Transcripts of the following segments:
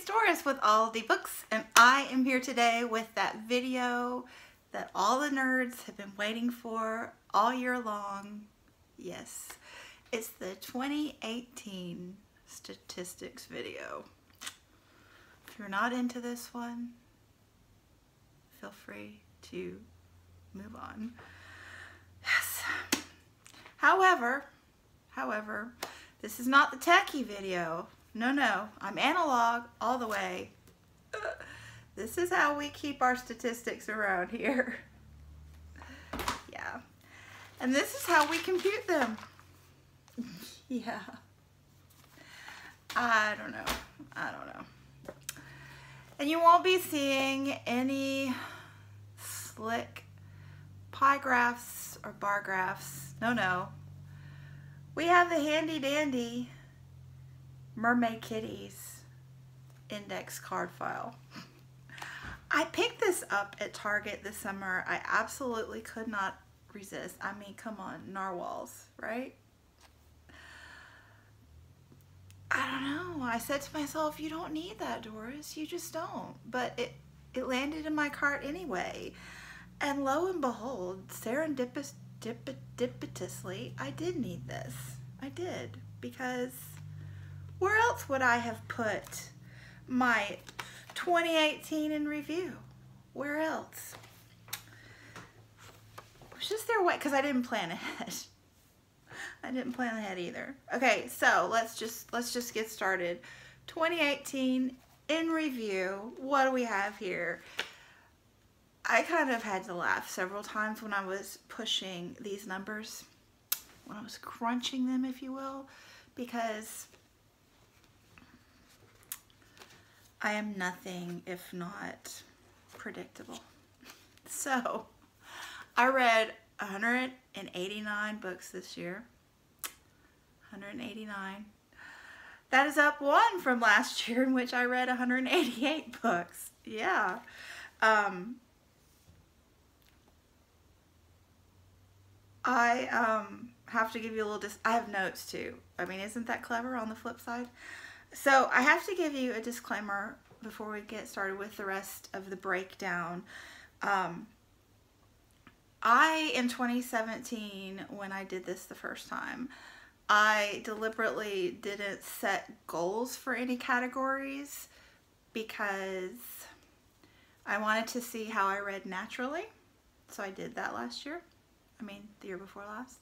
it's Doris with All the Books, and I am here today with that video that all the nerds have been waiting for all year long. Yes, it's the 2018 statistics video. If you're not into this one, feel free to move on. Yes. However, this is not the techie video. No, I'm analog all the way. This is how we keep our statistics around here. Yeah. And this is how we compute them. Yeah. I don't know. And you won't be seeing any slick pie graphs or bar graphs. No. We have the handy dandy Mermaid Kitties index card file. I picked this up at Target this summer. I absolutely could not resist. I mean, come on, narwhals, right? I don't know. I said to myself, you don't need that, Doris. You just don't. But it landed in my cart anyway. And lo and behold, serendipitously, I did need this. I did. Because where else would I have put my 2018 in review? Where else? It was just there because I didn't plan ahead. I didn't plan ahead either. Okay, so let's just get started. 2018 in review. What do we have here? I kind of had to laugh several times when I was pushing these numbers, when I was crunching them, if you will, because I am nothing if not predictable. So, I read 189 books this year. 189. That is up one from last year in which I read 188 books. Yeah. I have to give you a little, I have notes too. I mean, isn't that clever on the flip side? So I have to give you a disclaimer before we get started with the rest of the breakdown. In 2017, when I did this the first time, I deliberately didn't set goals for any categories because I wanted to see how I read naturally. So I did that last year. I mean, the year before last.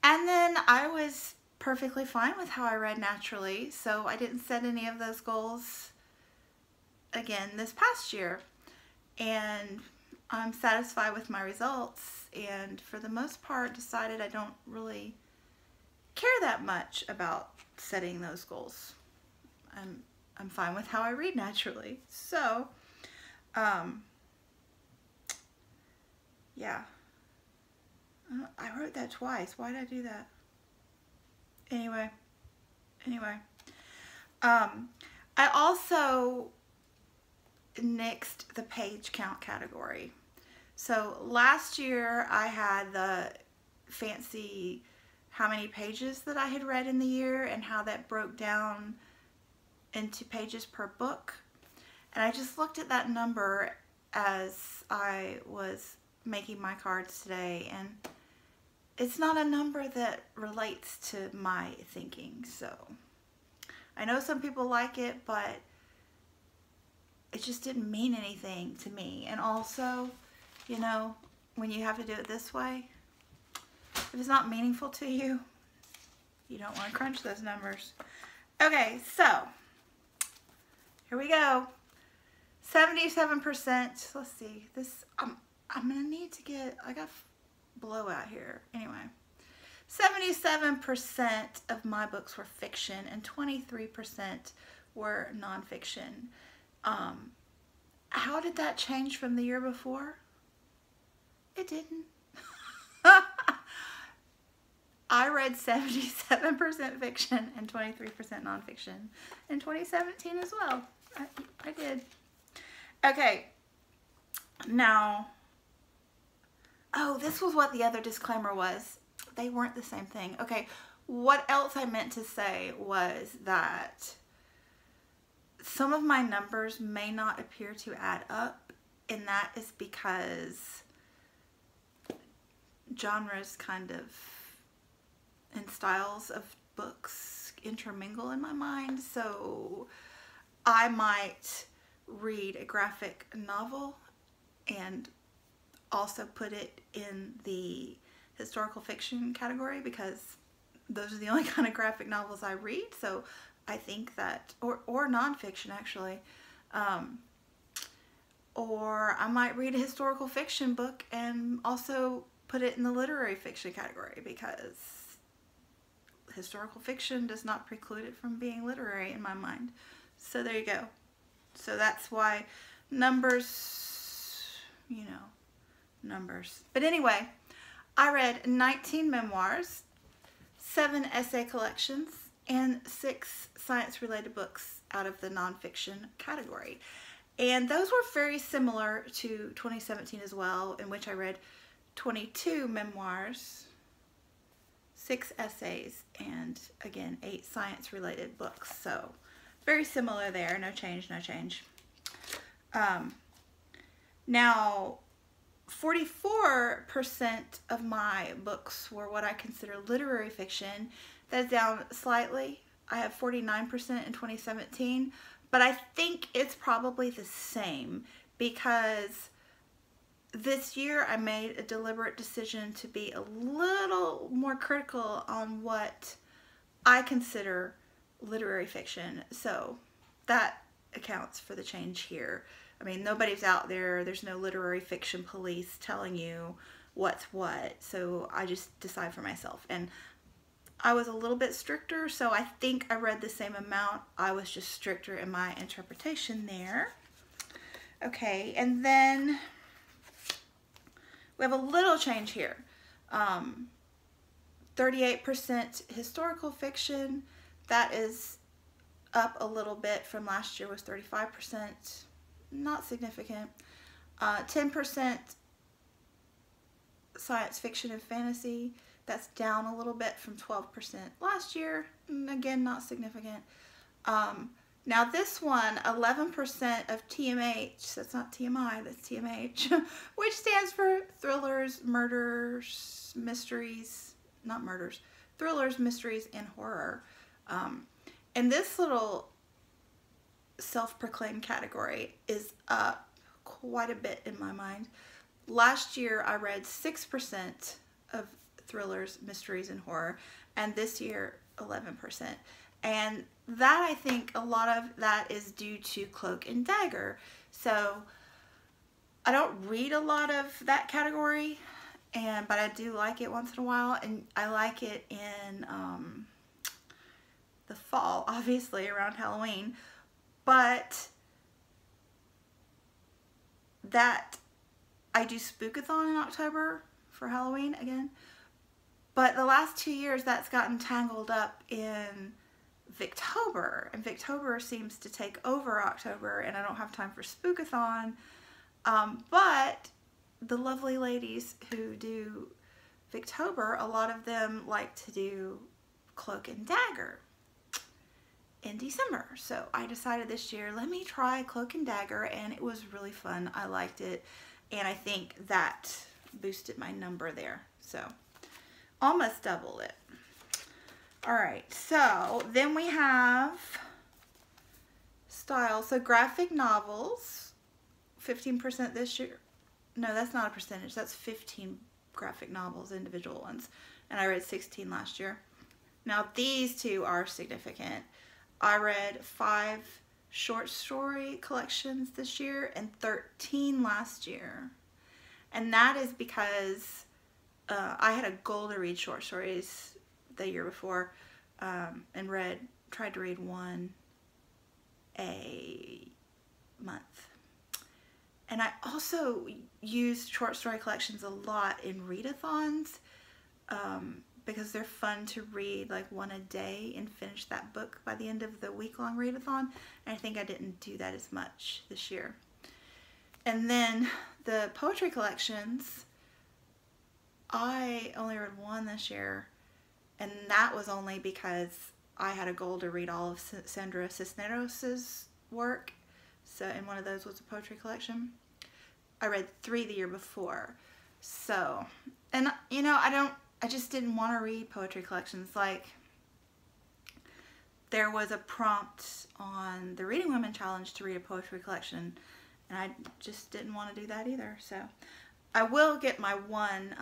And then I was perfectly fine with how I read naturally, so I didn't set any of those goals again this past year. And I'm satisfied with my results, and for the most part decided I don't really care that much about setting those goals. I'm fine with how I read naturally. So, yeah. I wrote that twice. Why did I do that? Anyway. I also nixed the page count category. So last year I had the fancy how many pages that I had read in the year and how that broke down into pages per book. And I just looked at that number as I was making my cards today, and it's not a number that relates to my thinking. So I know some people like it, but it just didn't mean anything to me. And also, you know, when you have to do it this way, if it's not meaningful to you, you don't want to crunch those numbers. Okay, so here we go. 77%. Let's see. This I'm gonna need to get. I got blowout here. Anyway, 77% of my books were fiction and 23% were nonfiction. How did that change from the year before? It didn't. I read 77% fiction and 23% nonfiction in 2017 as well. I did. Okay, now, oh, this was what the other disclaimer was. They weren't the same thing. Okay, what else I meant to say was that some of my numbers may not appear to add up, and that is because genres kind of and styles of books intermingle in my mind. So I might read a graphic novel and also put it in the historical fiction category because those are the only kind of graphic novels I read. So I think that, or nonfiction actually, or I might read a historical fiction book and also put it in the literary fiction category because historical fiction does not preclude it from being literary in my mind. So there you go. So that's why numbers, you know, numbers. But anyway, I read 19 memoirs, 7 essay collections, and 6 science-related books out of the nonfiction category. And those were very similar to 2017 as well, in which I read 22 memoirs, 6 essays, and again, 8 science-related books. So very similar there, no change, no change. Now, 44% of my books were what I consider literary fiction. That's down slightly. I have 49% in 2017, but I think it's probably the same because this year I made a deliberate decision to be a little more critical on what I consider literary fiction. So that accounts for the change here. I mean, nobody's out there. There's no literary fiction police telling you what's what. So I just decide for myself. And I was a little bit stricter, so I think I read the same amount. I was just stricter in my interpretation there. Okay, and then we have a little change here. 38% historical fiction. That is up a little bit from last year, was 35%. Not significant. 10% science fiction and fantasy. That's down a little bit from 12% last year. Again, not significant. Now this one, 11% of TMH, that's not TMI, that's TMH, which stands for thrillers, murders, mysteries, not murders, thrillers, mysteries, and horror. And this little self-proclaimed category is up quite a bit in my mind. Last year I read 6% of thrillers, mysteries, and horror, and this year 11%. And that, I think a lot of that is due to Cloak and Dagger. So I don't read a lot of that category, but I do like it once in a while, and I like it in the fall, obviously around Halloween. But that, I do Spookathon in October for Halloween again. But the last 2 years that's gotten tangled up in Victober. And Victober seems to take over October, and I don't have time for Spookathon. But the lovely ladies who do Victober, a lot of them like to do Cloak and Dagger in December. So I decided this year, let me try Cloak and Dagger, and it was really fun. I liked it, and I think that boosted my number there. So almost double it. All right, so then we have style. So graphic novels, 15% this year. No, that's not a percentage. That's 15 graphic novels, individual ones. And I read 16 last year. Now these two are significant. I read 5 short story collections this year and 13 last year. And that is because I had a goal to read short stories the year before, and tried to read one a month. And I also used short story collections a lot in readathons, because they're fun to read, like one a day, and finish that book by the end of the week-long readathon. And I think I didn't do that as much this year. And then the poetry collections, I only read one this year, and that was only because I had a goal to read all of Sandra Cisneros' work. So, and one of those was a poetry collection. I read 3 the year before. So, and you know, I just didn't want to read poetry collections. Like, there was a prompt on the Reading Women Challenge to read a poetry collection, and I just didn't want to do that either. So I will get my one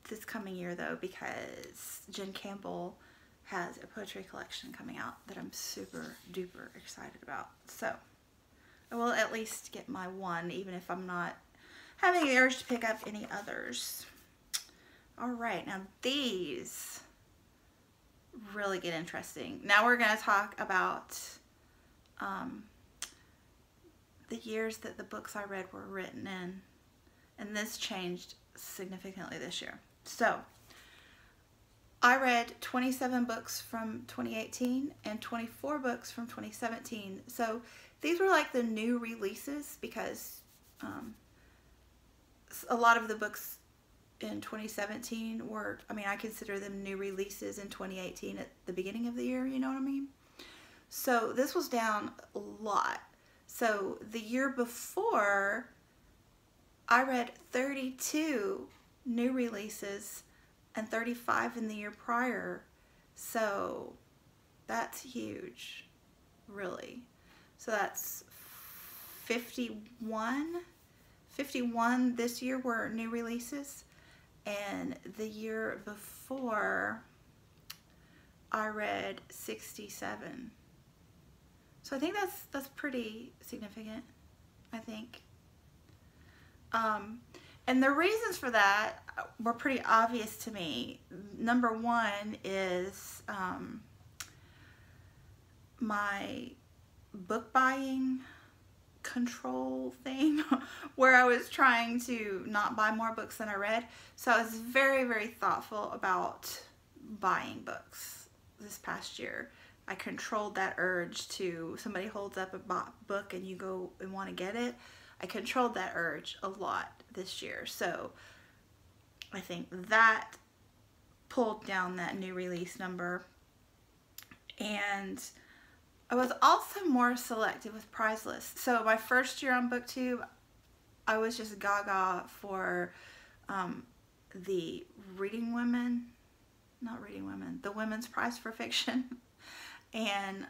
this coming year though, because Jen Campbell has a poetry collection coming out that I'm super duper excited about. So I will at least get my one, even if I'm not having the urge to pick up any others. All right, now these really get interesting. Now we're going to talk about the years that the books I read were written in, and this changed significantly this year. So I read 27 books from 2018 and 24 books from 2017. So these were like the new releases, because a lot of the books in 2017 were, I mean, I consider them new releases in 2018 at the beginning of the year, you know what I mean? So this was down a lot. So the year before, I read 32 new releases and 35 in the year prior. So that's huge, really. So that's 51 this year were new releases, and the year before I read 67. So I think that's pretty significant, I think. And the reasons for that were pretty obvious to me. Number one is my book buying control thing, where I was trying to not buy more books than I read. So I was very, very thoughtful about buying books this past year. I controlled that urge to, somebody holds up a book and you go and want to get it. I controlled that urge a lot this year. So I think that pulled down that new release number. And I was also more selective with prize lists. So my first year on BookTube, I was just gaga for the Reading Women, not Reading Women, the Women's Prize for Fiction, and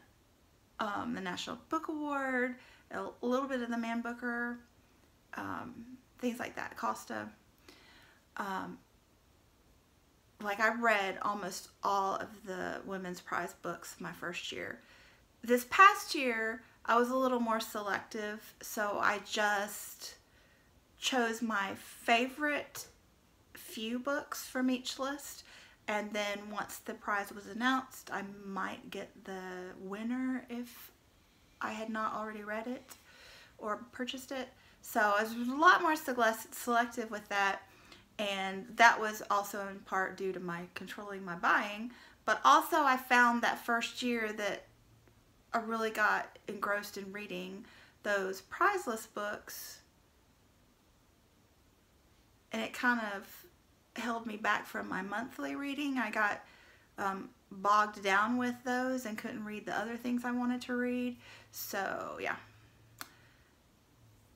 the National Book Award, a little bit of the Man Booker, things like that, Costa. Like, I read almost all of the Women's Prize books my first year. This past year, I was a little more selective, so I just chose my favorite few books from each list, and then once the prize was announced, I might get the winner if I had not already read it or purchased it. So I was a lot more selective with that, and that was also in part due to my controlling my buying. But also I found that first year that I really got engrossed in reading those prize list books, and it kind of held me back from my monthly reading. I got bogged down with those and couldn't read the other things I wanted to read. So yeah,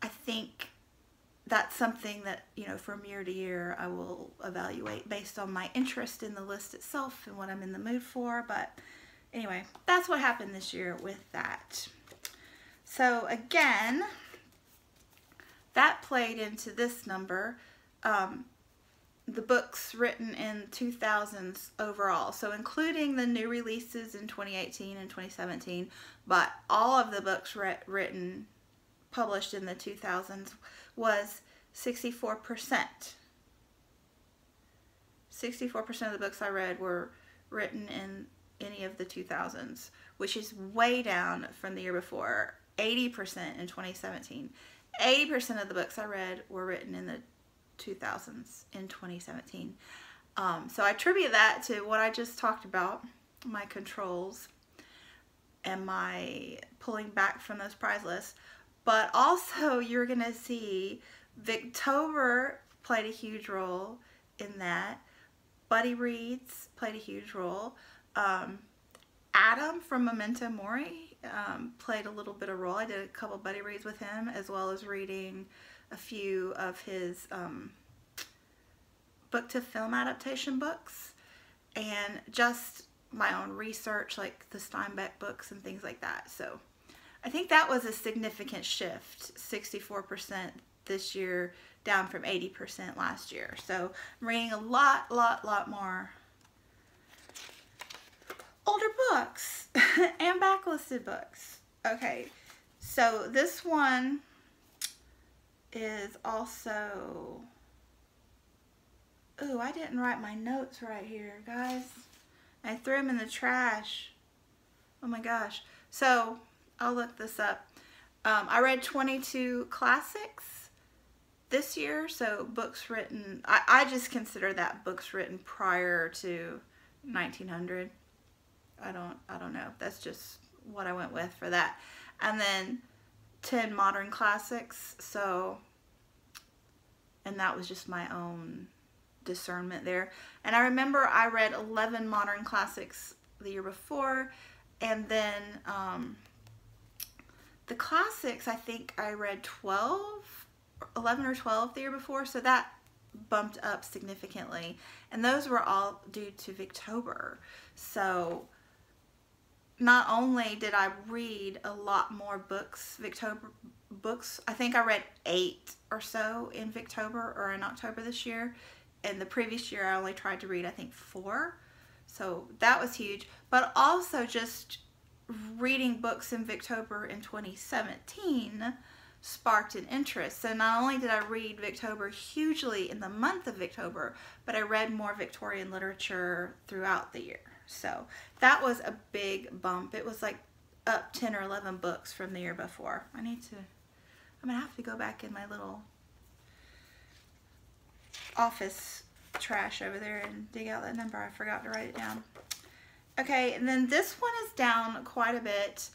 I think that's something that, you know, from year to year I will evaluate based on my interest in the list itself and what I'm in the mood for. But anyway, that's what happened this year with that. So again, that played into this number, the books written in 2000s overall. So including the new releases in 2018 and 2017, but all of the books published in the 2000s was 64%. 64% of the books I read were written in any of the 2000s, which is way down from the year before. 80% in 2017. 80% of the books I read were written in the 2000s in 2017. So I attribute that to what I just talked about, my controls and my pulling back from those prize lists. But also, you're going to see Victober played a huge role in that. Buddy Reads played a huge role. Adam from Memento Mori played a little bit of role. I did a couple buddy reads with him, as well as reading a few of his book to film adaptation books, and just my own research, like the Steinbeck books and things like that. So I think that was a significant shift, 64% this year, down from 80% last year. So I'm reading a lot more older books and backlisted books. Okay, so this one is also, ooh, I didn't write my notes right here, guys. I threw them in the trash. Oh my gosh. So I'll look this up. I read 22 classics this year, so books written, I just consider that books written prior to 1900. I don't know. That's just what I went with for that. And then 10 modern classics. So, and that was just my own discernment there. And I remember I read 11 modern classics the year before, and then the classics, I think I read 11 or 12 the year before, so that bumped up significantly. And those were all due to Victober. So not only did I read a lot more books, Victober books, I think I read 8 or so in Victober or in October this year. And the previous year I only tried to read, I think, 4. So that was huge. But also just reading books in Victober in 2017 sparked an interest. So not only did I read Victober hugely in the month of Victober, but I read more Victorian literature throughout the year. So that was a big bump. It was like up 10 or 11 books from the year before. I'm gonna have to go back in my little office trash over there and dig out that number. I forgot to write it down. Okay, and then this one is down quite a bit.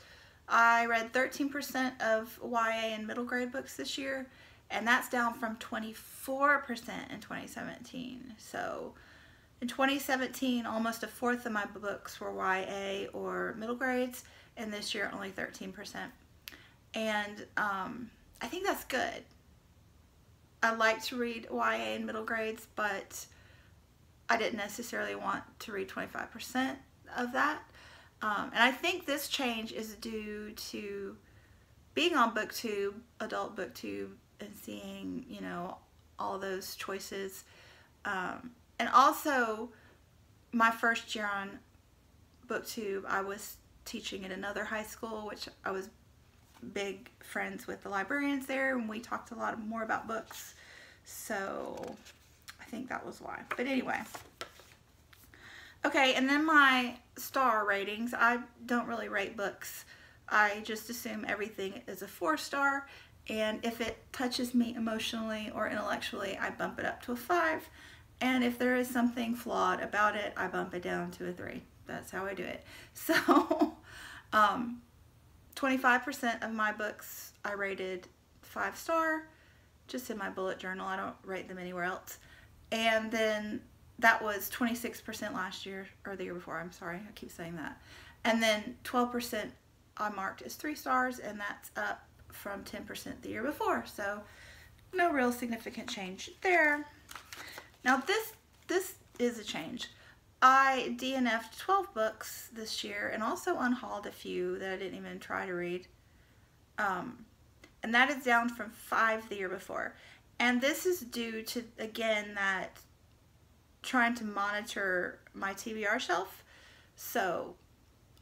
I read 13% of YA and middle grade books this year, and that's down from 24% in 2017. So in 2017, almost a fourth of my books were YA or middle grades, and this year only 13%. And I think that's good. I like to read YA in middle grades, but I didn't necessarily want to read 25% of that. And I think this change is due to being on BookTube, adult BookTube, and seeing, you know, all those choices. And also, my first year on BookTube, I was teaching at another high school, which I was big friends with the librarians there, and we talked a lot more about books. So I think that was why. But anyway. Okay, and then my star ratings. I don't really rate books. I just assume everything is a 4-star, and if it touches me emotionally or intellectually, I bump it up to a 5. And if there is something flawed about it, I bump it down to a 3. That's how I do it. So 25% of my books I rated 5-star, just in my bullet journal. I don't rate them anywhere else. And then that was 26% last year, or the year before, I'm sorry, I keep saying that. And then 12% I marked as 3 stars, and that's up from 10% the year before. So no real significant change there. Now this is a change. I DNF'd 12 books this year, and also unhauled a few that I didn't even try to read. And that is down from 5 the year before. And this is due to, again, that trying to monitor my TBR shelf. So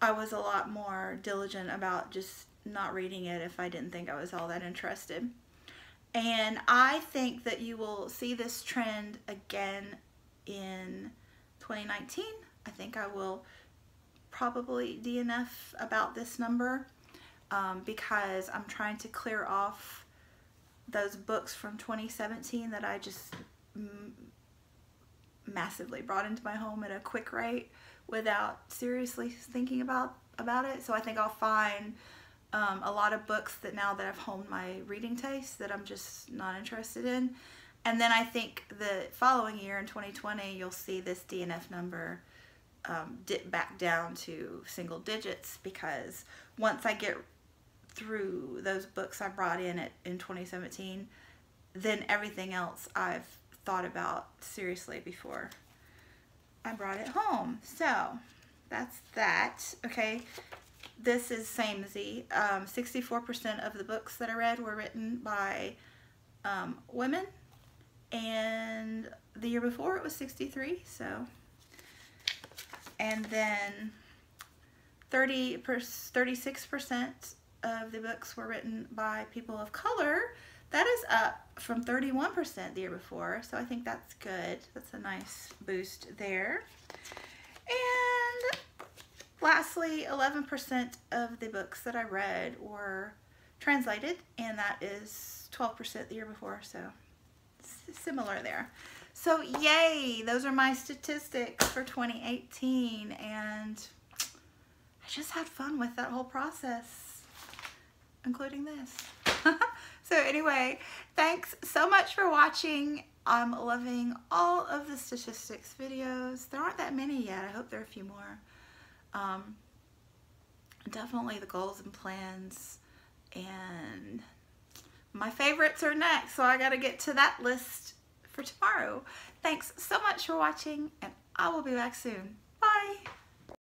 I was a lot more diligent about just not reading it if I didn't think I was all that interested. And I think that you will see this trend again in 2019. I think I will probably DNF about this number because I'm trying to clear off those books from 2017 that I just massively brought into my home at a quick rate without seriously thinking about it. So I think I'll find a lot of books that now that I've honed my reading taste that I'm just not interested in. And then I think the following year in 2020, you'll see this DNF number dip back down to single digits, because once I get through those books I brought in 2017, then everything else I've thought about seriously before I brought it home. So that's that. Okay, this is samey. 64% of the books that I read were written by women, and the year before it was 63. So, and then 36% of the books were written by people of color. That is up from 31% the year before, so I think that's good. That's a nice boost there. And lastly, 11% of the books that I read were translated, and that is 12% the year before, so similar there. So yay, those are my statistics for 2018, and I just had fun with that whole process, including this. So anyway, thanks so much for watching. I'm loving all of the statistics videos. There aren't that many yet. I hope there are a few more. Definitely the goals and plans, and my favorites are next, so I got to get to that list for tomorrow. Thanks so much for watching, and I will be back soon. Bye.